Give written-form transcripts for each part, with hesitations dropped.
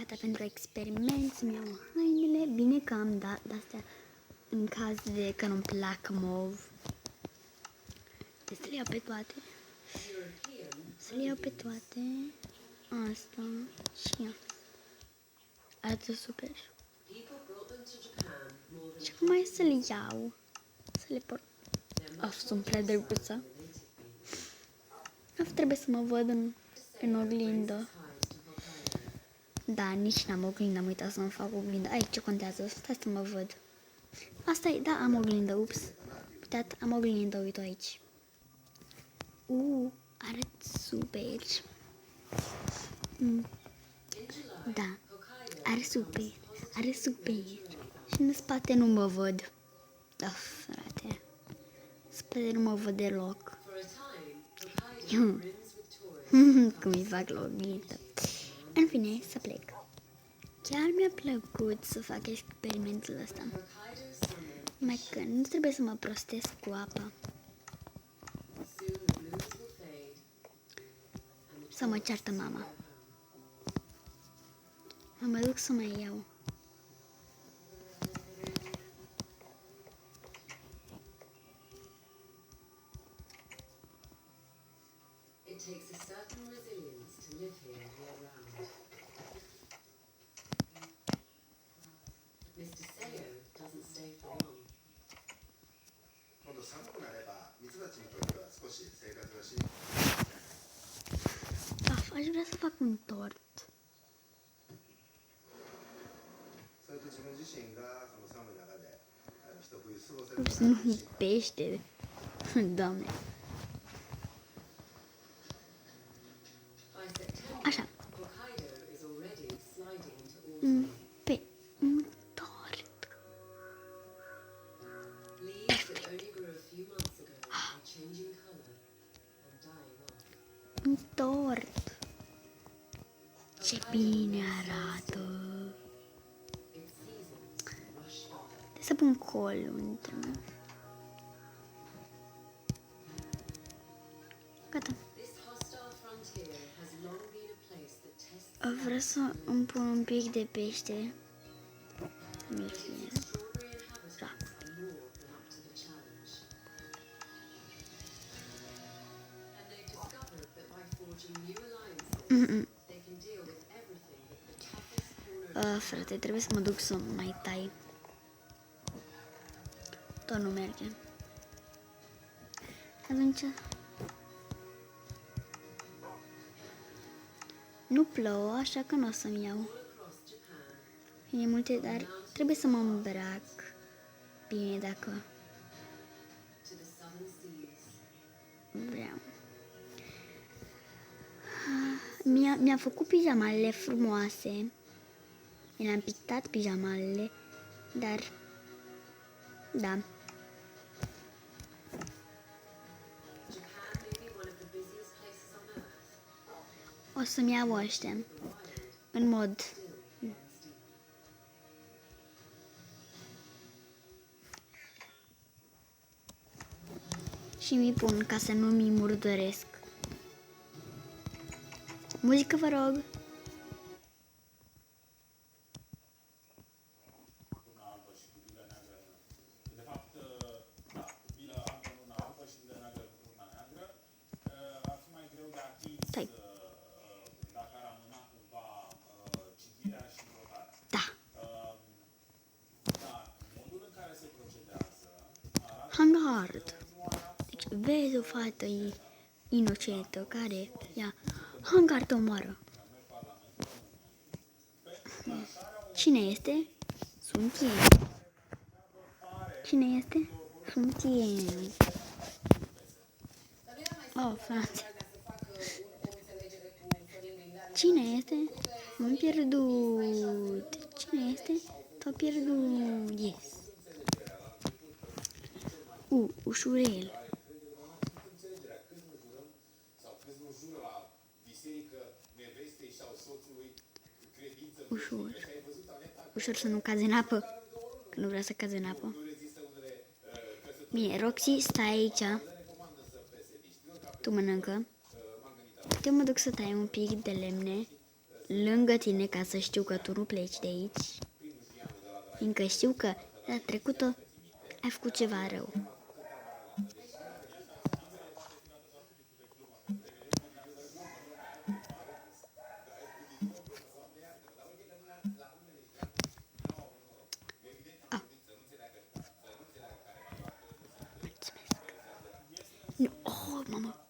gata pentru experiment, să-mi iau hainele. Bine că am dat de-astea în caz de că nu-mi plac mov. Deci să le iau pe toate. Să le iau pe toate. Asta și ea. Arată super. Și acum mai să le iau. Să le port. Sunt prea drăguță. Trebuie să mă văd în oglindă. Da, nici n-am oglindă. Am uitat să-mi fac oglindă. Aici ce contează? Stai să mă văd. Asta e, da, am oglindă. Ups. Uitați, am oglindă, uite aici. Arăt super. Da, are super. Are super. Și în spate nu mă văd. Frate. Spate nu mă văd deloc. Cum îi fac la oglindă. În fine, să plec. Chiar mi-a plăcut să fac experimentul ăsta. Mai că nu trebuie să mă prostesc cu apa. Să mă ceartă mama. Mă duc să mai iau. Aș vrea să fac un tort. Ups, nu pește. Doamne. Așa. Pe un tort. Perfect. Un tort. Ce bine arată. Trebuie să pun colul între. Gata. Vreau să îmi pun un pic de pește. Da. Frate, trebuie să mă duc să mai tai. Tot nu merge. Atunci nu plouă, așa că nu o să-mi iau. E multe, dar trebuie să mă îmbrac bine dacă vreau. Mi-a făcut pijamalele frumoase. Mi le-am pictat pijamalele, dar da. O să-mi iau ăștia în mod și mi pun ca să nu mi murdăresc. Muzică, vă rog. Stai. Da. Hangard. Deci vezi o fată inocentă care ia Hangard o omoară. Cine este? Sunt eu. Cine este? Sunt eu. Oh, frate. Cine este? M-am pierdut. Cine este? T-a pierdut. Yes. Ușurel. Ușor. Ușor să nu caze în apă. Că nu vrea să caze în apă. Bine, Roxy, stai aici. Tu mănâncă. Eu mă duc să tai un pic de lemne lângă tine ca să știu că tu nu pleci de aici, fiindcă știu că data trecută ai făcut ceva rău. Nu, oh, mamă.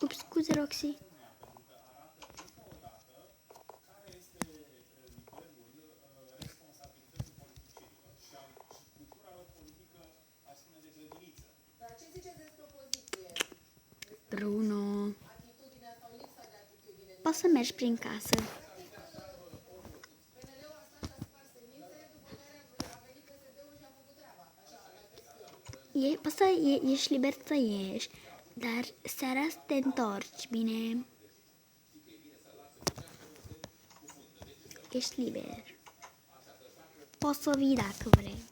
Ups, scuze, Roxy. Bruno, poți să mergi prin casă? Poți să ești liber să ieși, dar seara să te întorci, bine? Ești liber. Poți să vii dacă vrei.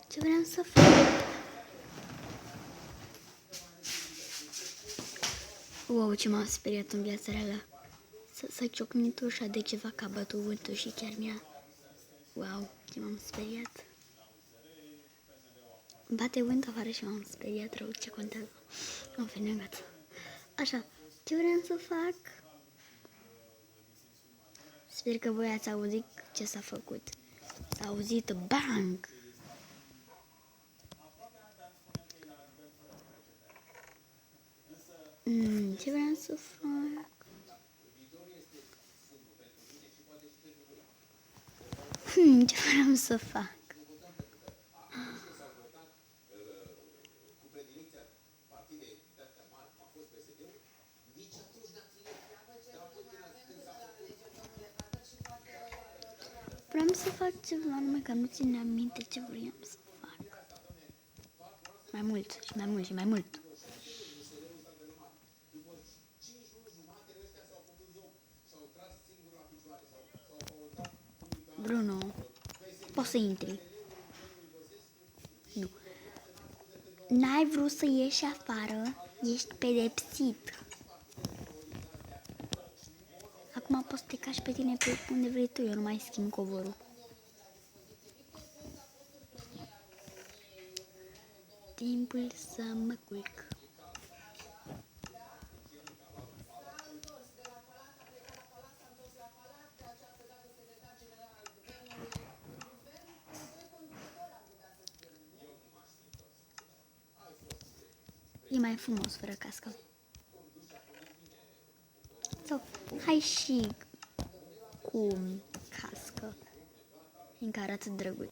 Ce vreau să fac? Wow, ce m-am speriat în viața reală. S-a ciocnit ușa de ceva ca bătut vântul și chiar mi-a... Wow, ce m-am speriat. Bate vânt afară și m-am speriat rău, ce contează. Am venit, gata. Așa, ce vreau să fac? Sper că voi ați auzit ce s-a făcut. S-a auzit bang! Ce vreau să fac? Ce vreau să fac? Vreau să fac ceva, numai că nu țin aminte ce vreau să fac. Mai mult și mai mult și mai mult. Bruno, poți să intri. Nu. N-ai vrut să ieși afară, ești pedepsit. Acum poți să te cași pe tine pe unde vrei tu, eu nu mai schimb covorul. Timpul să mă culc. E mai frumos fără cască. Sau, hai și cu cască, fiindcă arată drăguț.